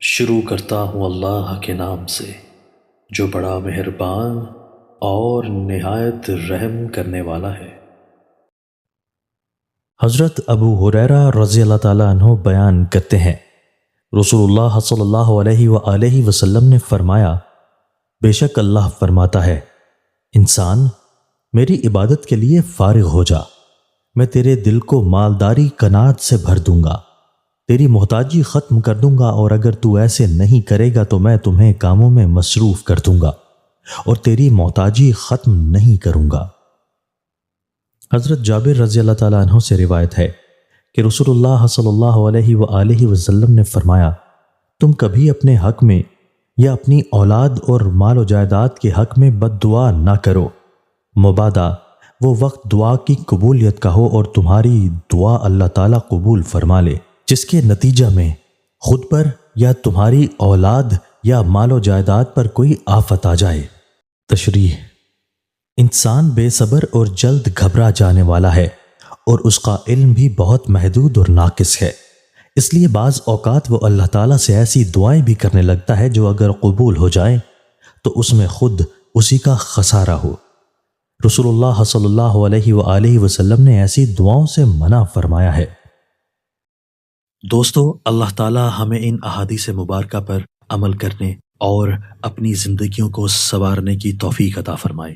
شروع کرتا ہوں اللہ کے نام سے جو بڑا مہربان اور نہایت رحم کرنے والا ہے۔ حضرت ابو ہریرہ رضی اللہ تعالیٰ عنہ بیان کرتے ہیں، رسول اللہ صلی اللہ علیہ وآلہ وسلم نے فرمایا، بے شک اللہ فرماتا ہے، انسان میری عبادت کے لیے فارغ ہو جا، میں تیرے دل کو مالداری قناعت سے بھر دوں گا، تیری محتاجی ختم کر دوں گا، اور اگر تو ایسے نہیں کرے گا تو میں تمہیں کاموں میں مصروف کر دوں گا اور تیری محتاجی ختم نہیں کروں گا۔ حضرت جابر رضی اللہ تعالیٰ عنہ سے روایت ہے کہ رسول اللہ صلی اللہ علیہ وآلہ وسلم نے فرمایا، تم کبھی اپنے حق میں یا اپنی اولاد اور مال و جائیداد کے حق میں بد دعا نہ کرو، مبادا وہ وقت دعا کی قبولیت کا ہو اور تمہاری دعا اللہ تعالیٰ قبول فرما لے، جس کے نتیجہ میں خود پر یا تمہاری اولاد یا مال و جائیداد پر کوئی آفت آ جائے۔ تشریح: انسان بے صبر اور جلد گھبرا جانے والا ہے اور اس کا علم بھی بہت محدود اور ناقص ہے، اس لیے بعض اوقات وہ اللہ تعالیٰ سے ایسی دعائیں بھی کرنے لگتا ہے جو اگر قبول ہو جائیں تو اس میں خود اسی کا خسارہ ہو۔ رسول اللہ صلی اللہ علیہ وآلہ وسلم نے ایسی دعاؤں سے منع فرمایا ہے۔ دوستو، اللہ تعالیٰ ہمیں ان احادیث مبارکہ پر عمل کرنے اور اپنی زندگیوں کو سنوارنے کی توفیق عطا فرمائے۔